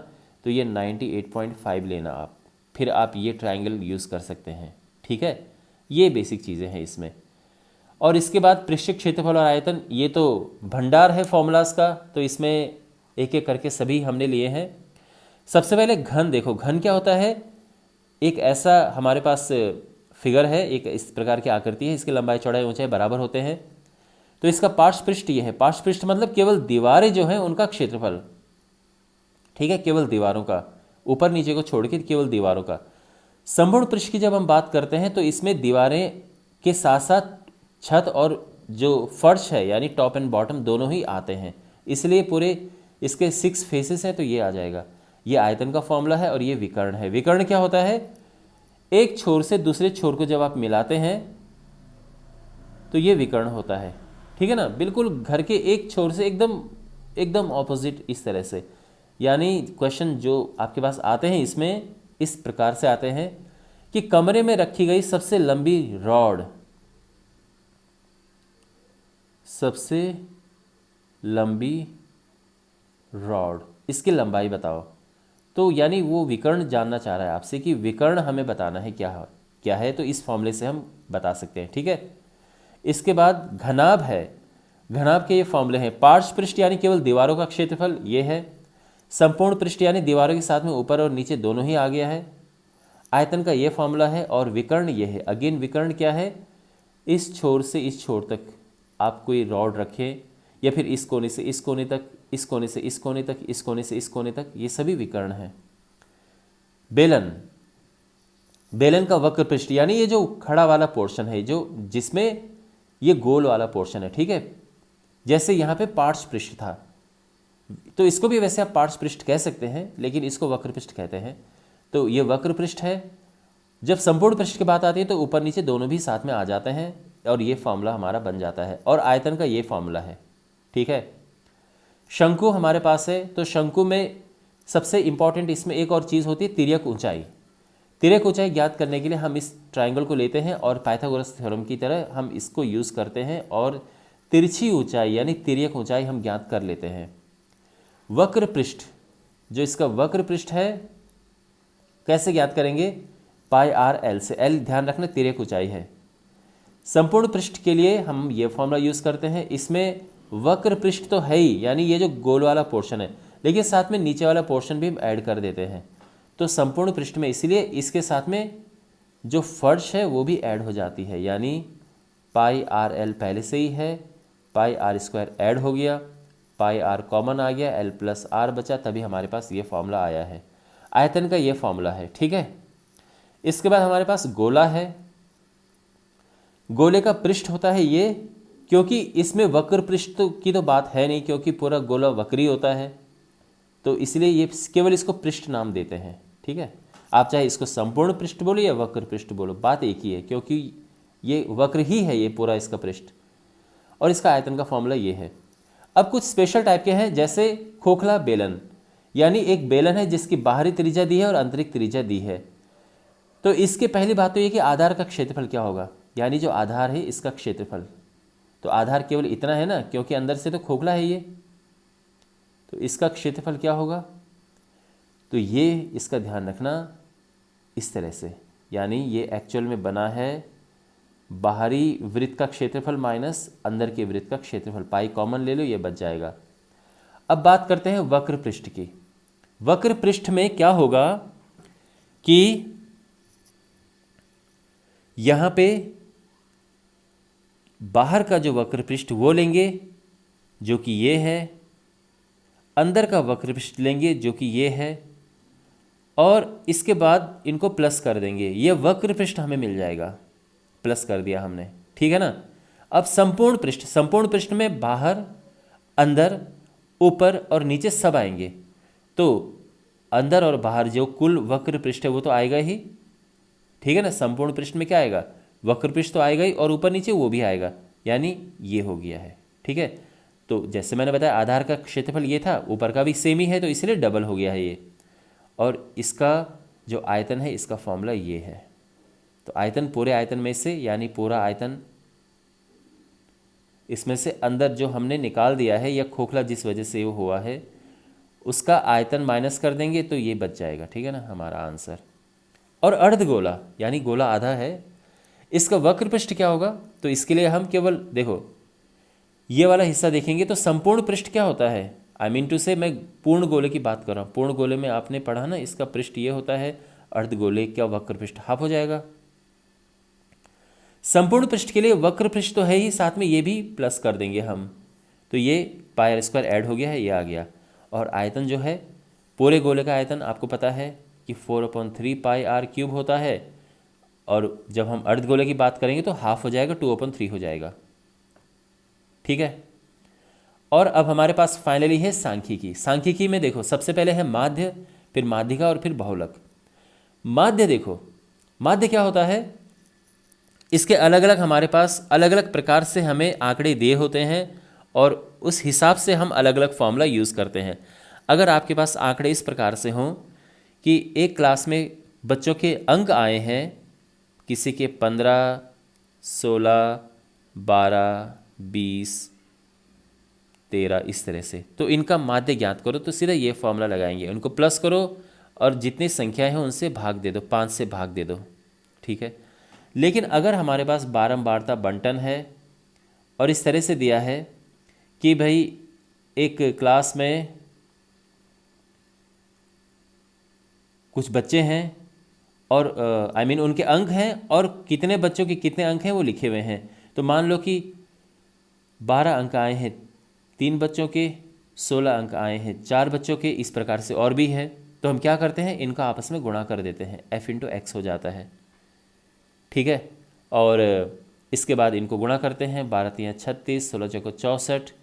तो ये 98.5 लेना आप, फिर आप ये ट्रायंगल यूज़ कर सकते हैं, ठीक है। ये बेसिक चीज़ें हैं इसमें। और इसके बाद पृष्ठीय क्षेत्रफल और आयतन, ये तो भंडार है फॉर्मूलाज का, तो इसमें एक एक करके सभी हमने लिए हैं। सबसे पहले घन देखो, घन क्या होता है। एक ऐसा हमारे पास फिगर है, एक इस प्रकार की आकृति है, इसकी लंबाई चौड़ाई ऊंचाई बराबर होते हैं। तो इसका पार्श्व पृष्ठ ये है। पार्श्व पृष्ठ मतलब केवल दीवारें जो हैं उनका क्षेत्रफल, ठीक है, केवल दीवारों का, ऊपर नीचे को छोड़ के केवल दीवारों का। संपूर्ण पृष्ठ की जब हम बात करते हैं तो इसमें दीवारें के साथ साथ छत और जो फर्श है यानी टॉप एंड बॉटम दोनों ही आते हैं, इसलिए पूरे इसके 6 फेसेस हैं, तो ये आ जाएगा। ये आयतन का फॉर्मूला है और ये विकर्ण है। विकर्ण क्या होता है, एक छोर से दूसरे छोर को जब आप मिलाते हैं तो ये विकर्ण होता है, ठीक है ना। बिल्कुल घर के एक छोर से एकदम ऑपोजिट इस तरह से। यानी क्वेश्चन जो आपके पास आते हैं इसमें इस प्रकार से आते हैं कि कमरे में रखी गई सबसे लंबी रॉड, सबसे लंबी रॉड, इसकी लंबाई बताओ। तो यानी वो विकर्ण जानना चाह रहा है आपसे कि विकर्ण हमें बताना है क्या है, तो इस फॉर्मूले से हम बता सकते हैं, ठीक है। इसके बाद घनाभ है। घनाभ के ये फॉर्मूले हैं। पार्श्व पृष्ठ यानी केवल दीवारों का क्षेत्रफल ये है। संपूर्ण पृष्ठ यानी दीवारों के साथ में ऊपर और नीचे दोनों ही आ गया है। आयतन का ये फॉर्मूला है। और विकर्ण ये है। अगेन विकर्ण क्या है, इस छोर से इस छोर तक आप कोई रॉड रखें, या फिर इस कोने से इस कोने तक, इस कोने से इस कोने तक, इस कोने से इस कोने तक, ये सभी विकर्ण हैं। बेलन, बेलन का वक्र पृष्ठ यानी ये जो खड़ा वाला पोर्शन है, जो जिसमें ये गोल वाला पोर्शन है, ठीक है। जैसे यहाँ पे पार्श्व पृष्ठ था, तो इसको भी वैसे आप पार्श्व पृष्ठ कह सकते हैं, लेकिन इसको वक्र पृष्ठ कहते हैं। तो ये वक्र पृष्ठ है। जब संपूर्ण पृष्ठ की बात आती है तो ऊपर नीचे दोनों भी साथ में आ जाते हैं, और ये फॉर्मूला हमारा बन जाता है। और आयतन का ये फॉर्मूला है, ठीक है। शंकु हमारे पास है, तो शंकु में सबसे इंपॉर्टेंट इसमें एक और चीज़ होती है, तिर्यक ऊंचाई। तिर्यक ऊंचाई ज्ञात करने के लिए हम इस ट्राइंगल को लेते हैं और पाइथागोरस थ्योरम की तरह हम इसको यूज़ करते हैं, और तिरछी ऊंचाई यानी तिर्यक ऊंचाई हम ज्ञात कर लेते हैं। वक्र पृष्ठ, जो इसका वक्र पृष्ठ है, कैसे ज्ञात करेंगे, पाई आर एल से। एल ध्यान रखना तिर्यक ऊंचाई है। संपूर्ण पृष्ठ के लिए हम ये फॉर्मूला यूज़ करते हैं। इसमें वक्र पृष्ठ तो है ही, यानी ये जो गोल वाला पोर्शन है, लेकिन साथ में नीचे वाला पोर्शन भी हम ऐड कर देते हैं। तो संपूर्ण पृष्ठ में इसलिए इसके साथ में जो फर्श है वो भी ऐड हो जाती है, यानी पाई आर एल पहले से ही है, पाई आर स्क्वायर ऐड हो गया, पाई आर कॉमन आ गया, एल प्लस आर बचा, तभी हमारे पास ये फॉर्मूला आया है। आयतन का ये फॉर्मूला है, ठीक है। इसके बाद हमारे पास गोला है। गोले का पृष्ठ होता है ये, क्योंकि इसमें वक्र पृष्ठ की तो बात है नहीं, क्योंकि पूरा गोला वक्री होता है, तो इसलिए ये केवल इसको पृष्ठ नाम देते हैं, ठीक है। आप चाहे इसको संपूर्ण पृष्ठ बोलो या वक्र पृष्ठ बोलो, बात एक ही है, क्योंकि ये वक्र ही है ये पूरा इसका पृष्ठ, और इसका आयतन का फॉर्मूला ये है। अब कुछ स्पेशल टाइप के हैं, जैसे खोखला बेलन, यानी एक बेलन है जिसकी बाहरी त्रिज्या दी है और आंतरिक त्रिज्या दी है। तो इसके पहली बात तो ये कि आधार का क्षेत्रफल क्या होगा, यानी जो आधार है इसका क्षेत्रफल। तो आधार केवल इतना है ना, क्योंकि अंदर से तो खोखला है ये, तो इसका क्षेत्रफल क्या होगा, तो ये इसका ध्यान रखना इस तरह से, यानी ये एक्चुअल में बना है बाहरी वृत्त का क्षेत्रफल माइनस अंदर के वृत्त का क्षेत्रफल, पाई कॉमन ले लो, ये बच जाएगा। अब बात करते हैं वक्र पृष्ठ की। वक्र पृष्ठ में क्या होगा कि यहाँ पे बाहर का जो वक्र पृष्ठ वो लेंगे जो कि ये है, अंदर का वक्र पृष्ठ लेंगे जो कि ये है, और इसके बाद इनको प्लस कर देंगे, ये वक्र पृष्ठ हमें मिल जाएगा, प्लस कर दिया हमने, ठीक है ना। अब संपूर्ण पृष्ठ, संपूर्ण पृष्ठ में बाहर, अंदर, ऊपर और नीचे सब आएंगे, तो अंदर और बाहर जो कुल वक्र पृष्ठ है वो तो आएगा ही, ठीक है ना। संपूर्ण पृष्ठ में क्या आएगा, वक्र पृष्ठ तो आएगा ही, और ऊपर नीचे वो भी आएगा, यानी ये हो गया है, ठीक है। तो जैसे मैंने बताया आधार का क्षेत्रफल ये था, ऊपर का भी सेम ही है, तो इसलिए डबल हो गया है ये, और इसका जो आयतन है इसका फॉर्मूला ये है। तो आयतन पूरे आयतन में से, यानी पूरा आयतन इसमें से अंदर जो हमने निकाल दिया है या खोखला जिस वजह से वो हुआ है उसका आयतन माइनस कर देंगे तो ये बच जाएगा, ठीक है ना, हमारा आंसर। और अर्धगोला यानी गोला आधा है, इसका वक्र पृष्ठ क्या होगा, तो इसके लिए हम केवल देखो ये वाला हिस्सा देखेंगे तो संपूर्ण पृष्ठ क्या होता है, आई मीन टू से मैं पूर्ण गोले की बात कर रहा हूँ। पूर्ण गोले में आपने पढ़ा ना, इसका पृष्ठ ये होता है, अर्धगोले का वक्र पृष्ठ हाफ हो जाएगा। संपूर्ण पृष्ठ के लिए वक्र पृष्ठ तो है ही, साथ में ये भी प्लस कर देंगे हम, तो ये पाई आर स्क्वायर ऐड हो गया है, ये आ गया। और आयतन जो है पूरे गोले का आयतन आपको पता है कि 4/3 पाई आर क्यूब होता है, और जब हम अर्धगोले की बात करेंगे तो हाफ हो जाएगा, 2/3 हो जाएगा, ठीक है। और अब हमारे पास फाइनली है सांख्यिकी। सांख्यिकी में देखो सबसे पहले है माध्य, फिर माध्यिका और फिर बहुलक। माध्य देखो, माध्य क्या होता है, इसके अलग अलग हमारे पास अलग अलग प्रकार से हमें आंकड़े दिए होते हैं, और उस हिसाब से हम अलग अलग फॉर्मूला यूज़ करते हैं। अगर आपके पास आंकड़े इस प्रकार से हों कि एक क्लास में बच्चों के अंक आए हैं, किसी के 15, 16, 12, 20, 13 इस तरह से, तो इनका माध्य ज्ञात करो, तो सीधा ये फॉर्मूला लगाएंगे, उनको प्लस करो और जितनी संख्याएं हैं उनसे भाग दे दो, 5 से भाग दे दो, ठीक है। लेकिन अगर हमारे पास बारंबारता बंटन है और इस तरह से दिया है कि भाई एक क्लास में कुछ बच्चे हैं और आई मीन उनके अंक हैं और कितने बच्चों के कितने अंक हैं वो लिखे हुए हैं, तो मान लो कि 12 अंक आए हैं 3 बच्चों के, 16 अंक आए हैं 4 बच्चों के, इस प्रकार से और भी है, तो हम क्या करते हैं, इनका आपस में गुणा कर देते हैं, f/x हो जाता है, ठीक है। और इसके बाद इनको गुणा करते हैं, 12×3 = 36, 16×4 = 64,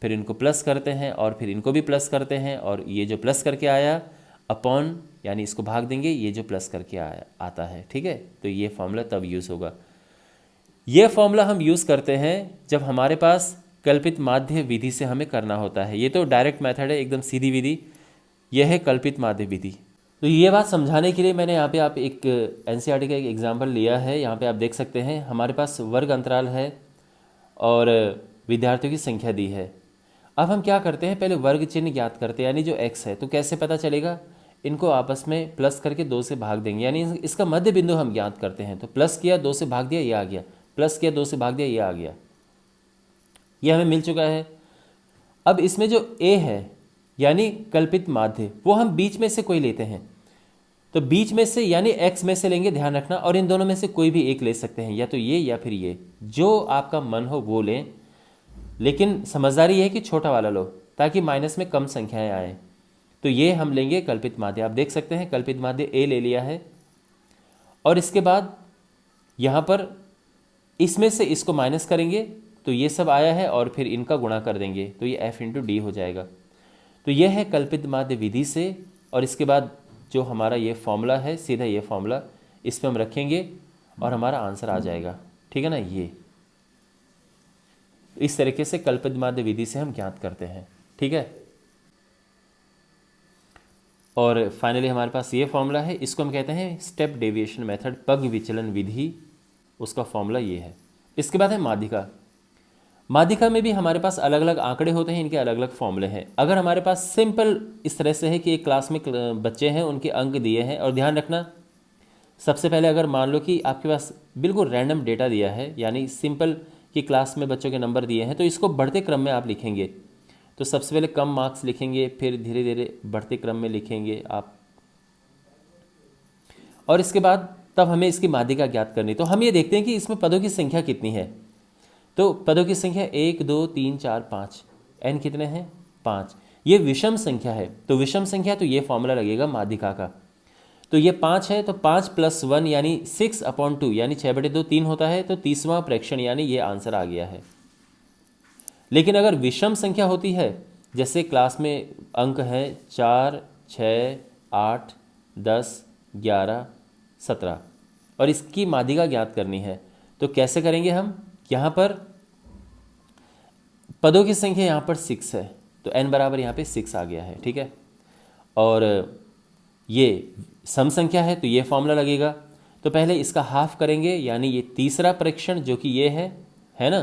फिर इनको प्लस करते हैं और फिर इनको भी प्लस करते हैं, और ये जो प्लस करके आया अपॉन यानी इसको भाग देंगे, ये जो प्लस करके आया आता है, ठीक है। तो ये फॉर्मूला तब यूज़ होगा। ये फॉर्मूला हम यूज़ करते हैं जब हमारे पास कल्पित माध्य विधि से हमें करना होता है। ये तो डायरेक्ट मेथड है, एकदम सीधी विधि, यह है कल्पित माध्य विधि। तो ये बात समझाने के लिए मैंने यहाँ पे आप एक एनसीईआरटी का एक एग्जाम्पल लिया है। यहाँ पे आप देख सकते हैं हमारे पास वर्ग अंतराल है और विद्यार्थियों की संख्या दी है। अब हम क्या करते हैं, पहले वर्ग चिन्ह ज्ञात करते हैं, यानी जो x है, तो कैसे पता चलेगा, इनको आपस में प्लस करके 2 से भाग देंगे, यानी इसका मध्य बिंदु हम ज्ञात करते हैं। तो प्लस किया 2 से भाग दिया, ये आ गया, प्लस किया 2 से भाग दिया, ये आ गया, ये हमें मिल चुका है। अब इसमें जो a है यानी कल्पित माध्य, वो हम बीच में से कोई लेते हैं, तो बीच में से यानी x में से लेंगे, ध्यान रखना, और इन दोनों में से कोई भी एक ले सकते हैं, या तो ये या फिर ये, जो आपका मन हो वो लें, लेकिन समझदारी है कि छोटा वाला लो ताकि माइनस में कम संख्याएं आए। तो ये हम लेंगे कल्पित माध्य, आप देख सकते हैं कल्पित माध्य a ले लिया है, और इसके बाद यहाँ पर इसमें से इसको माइनस करेंगे तो ये सब आया है, और फिर इनका गुणा कर देंगे तो ये f/d हो जाएगा। तो यह है कल्पित माध्य विधि से। और इसके बाद जो हमारा ये फॉर्मूला है, सीधा ये फॉर्मूला इस पर हम रखेंगे और हमारा आंसर आ जाएगा। ठीक है ना। ये इस तरीके से कल्पित माध्य विधि से हम ज्ञात करते हैं। ठीक है। और फाइनली हमारे पास ये फॉर्मूला है, इसको हम कहते हैं स्टेप डेविएशन मेथड, पग विचलन विधि, उसका फॉर्मूला ये है। इसके बाद है माध्यिका। माध्यिका में भी हमारे पास अलग अलग आंकड़े होते हैं, इनके अलग अलग फॉर्मूले हैं। अगर हमारे पास सिंपल इस तरह से है कि एक क्लास में बच्चे हैं, उनके अंक दिए हैं, और ध्यान रखना सबसे पहले अगर मान लो कि आपके पास बिल्कुल रैंडम डेटा दिया है, यानी सिंपल कि क्लास में बच्चों के नंबर दिए हैं, तो इसको बढ़ते क्रम में आप लिखेंगे। तो सबसे पहले कम मार्क्स लिखेंगे, फिर धीरे धीरे बढ़ते क्रम में लिखेंगे आप, और इसके बाद तब हमें इसकी माध्यिका ज्ञात करनी। तो हम ये देखते हैं कि इसमें पदों की संख्या कितनी है। तो पदों की संख्या 1 2 3 4 5, एन कितने हैं 5। ये विषम संख्या है, तो विषम संख्या तो ये फॉर्मूला लगेगा माध्यिका का। तो ये 5 है, तो 5 + 1 यानी 6/2 यानी 6/2 3 होता है, तो 30वां प्रेक्षण यानी ये आंसर आ गया है। लेकिन अगर विषम संख्या होती है, जैसे क्लास में अंक हैं 4 6 8 10 11 17 और इसकी माध्यिका ज्ञात करनी है, तो कैसे करेंगे हम। यहाँ पर पदों की संख्या यहाँ पर 6 है, तो n बराबर यहाँ पे 6 आ गया है। ठीक है। और ये सम संख्या है, तो ये फॉर्मूला लगेगा। तो पहले इसका हाफ करेंगे, यानी ये तीसरा प्रेक्षण जो कि ये है ना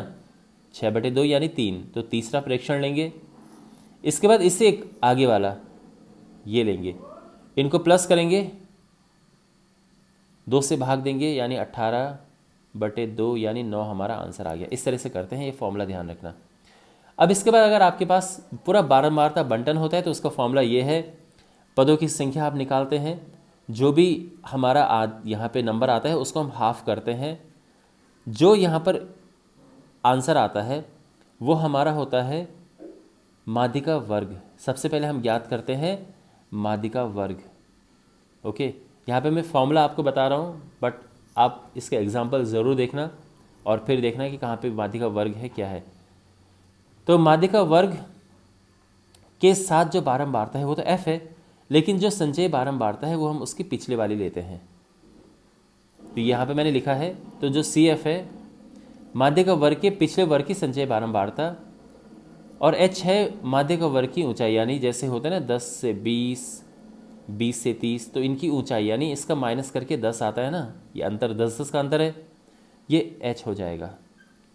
6/2 यानी 3, तो तीसरा प्रेक्षण लेंगे। इसके बाद इससे एक आगे वाला ये लेंगे, इनको प्लस करेंगे, 2 से भाग देंगे, यानी 18/2 यानी 9 हमारा आंसर आ गया। इस तरह से करते हैं, ये फॉर्मूला ध्यान रखना। अब इसके बाद अगर आपके पास पूरा बारंबारता बंटन होता है, तो उसका फॉर्मूला ये है, पदों की संख्या आप निकालते हैं, जो भी हमारा यहाँ पे नंबर आता है उसको हम हाफ करते हैं, जो यहाँ पर आंसर आता है वो हमारा होता है माध्यिका वर्ग। सबसे पहले हम ज्ञात करते हैं माध्यिका वर्ग। ओके, यहाँ पे मैं फॉर्मूला आपको बता रहा हूँ, बट आप इसके एग्जाम्पल ज़रूर देखना और फिर देखना कि कहाँ पे माध्यिका वर्ग है, क्या है। तो माध्यिका वर्ग के साथ जो बारंबारता है वो तो f है, लेकिन जो संचयी बारंबारता है वो हम उसकी पिछले वाली लेते हैं। तो यहाँ पे मैंने लिखा है, तो जो CF है माध्यिका वर्ग के पिछले वर्ग की संचयी बारंबारता, और h है माध्यिका वर्ग की ऊंचाई, यानी जैसे होता है ना 10 से 20 20 से 30, तो इनकी ऊंचाई, यानी इसका माइनस करके 10 आता है ना, ये अंतर 10 का अंतर है, ये h हो जाएगा।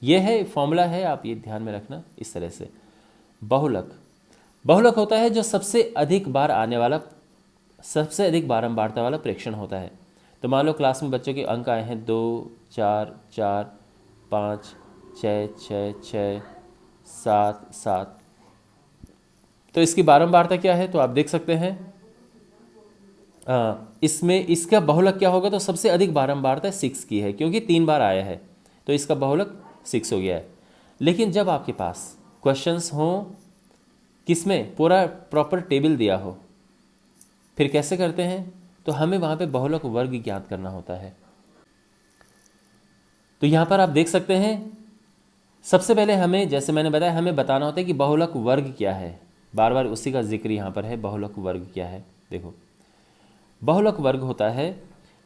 ये है फॉर्मूला है, आप ये ध्यान में रखना। इस तरह से बहुलक, बहुलक होता है जो सबसे अधिक बार आने वाला, सबसे अधिक बारंबारता वाला प्रेक्षण होता है। तो मान लो क्लास में बच्चों के अंक आए हैं 2 4 4 5 6 6 6 7 7, तो इसकी बारंबारता क्या है, तो आप देख सकते हैं इसमें इसका बहुलक क्या होगा, तो सबसे अधिक बारंबारता 6 की है, क्योंकि 3 बार आया है, तो इसका बहुलक 6 हो गया है। लेकिन जब आपके पास क्वेश्चंस हों किसमें पूरा प्रॉपर टेबल दिया हो, फिर कैसे करते हैं, तो हमें वहाँ पे बहुलक वर्ग ज्ञात करना होता है। तो यहाँ पर आप देख सकते हैं, सबसे पहले हमें, जैसे मैंने बताया, हमें बताना होता है कि बहुलक वर्ग क्या है। बार बार उसी का जिक्र यहाँ पर है, बहुलक वर्ग क्या है। देखो, बहुलक वर्ग होता है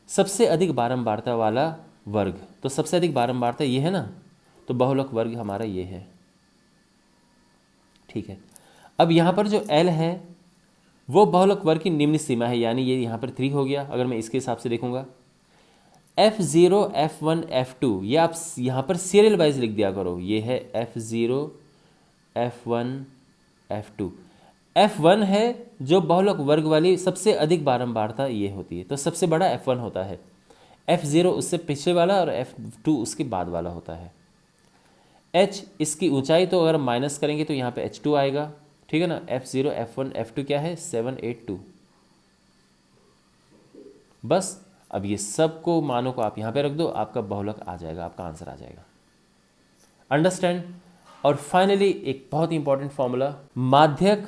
सबसे अधिक बारंबारता वाला वर्ग। तो सबसे अधिक बारंबारता ये है ना, तो बहुलक वर्ग हमारा ये है। ठीक है। अब यहाँ पर जो L है वो बहुलक वर्ग की निम्न सीमा है, यानी ये यहाँ पर 3 हो गया। अगर मैं इसके हिसाब से देखूंगा, F0 F1 F2, ये आप यहाँ पर सीरियल वाइज लिख दिया करो। ये है F0 F1 F2। F1 है जो बहुलक वर्ग वाली सबसे अधिक बारंबारता ये होती है, तो सबसे बड़ा F1 होता है। F0 उससे पिछले वाला और F2 उसके बाद वाला होता है। H इसकी ऊंचाई, तो अगर माइनस करेंगे तो यहाँ पे H2 आएगा। ठीक है ना। F0 F1 F2 क्या है 782। बस अब ये सब को मानों को आप यहाँ पे रख दो, आपका बहुलक आ जाएगा, आपका आंसर आ जाएगा। अंडरस्टैंड। और फाइनली एक बहुत ही इंपॉर्टेंट फॉर्मूला, माध्यक,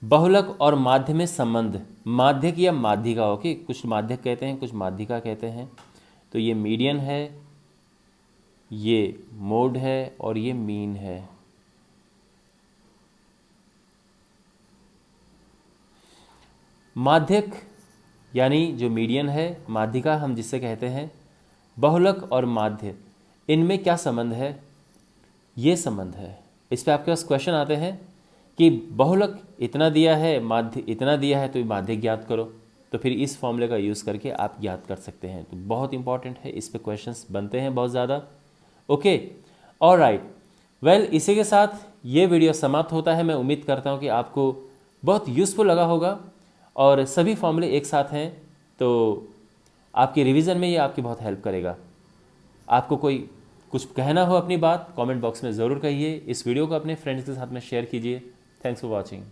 बहुलक और माध्य में संबंध। माध्यक या माध्यिका, ओके, कुछ माध्यक कहते हैं, कुछ माध्यिका कहते हैं। तो ये मीडियन है, ये मोड है, और ये मीन है। माध्यक यानी जो मीडियन है, माध्यिका हम जिससे कहते हैं, बहुलक और माध्य, इनमें क्या संबंध है? ये संबंध है। इस पे आपके पास क्वेश्चन आते हैं कि बहुलक इतना दिया है, माध्य इतना दिया है, तो माध्य ज्ञात करो। तो फिर इस फॉर्मूले का यूज़ करके आप ज्ञात कर सकते हैं। तो बहुत इंपॉर्टेंट है, इस पे क्वेश्चंस बनते हैं बहुत ज़्यादा। ओके, ऑलराइट, वेल, इसी के साथ ये वीडियो समाप्त होता है। मैं उम्मीद करता हूँ कि आपको बहुत यूज़फुल लगा होगा और सभी फॉर्मूले एक साथ हैं, तो आपकी रिवीजन में ये आपकी बहुत हेल्प करेगा। आपको कोई कुछ कहना हो अपनी बात, कमेंट बॉक्स में ज़रूर कहिए। इस वीडियो को अपने फ्रेंड्स के साथ में शेयर कीजिए। Thanks for watching.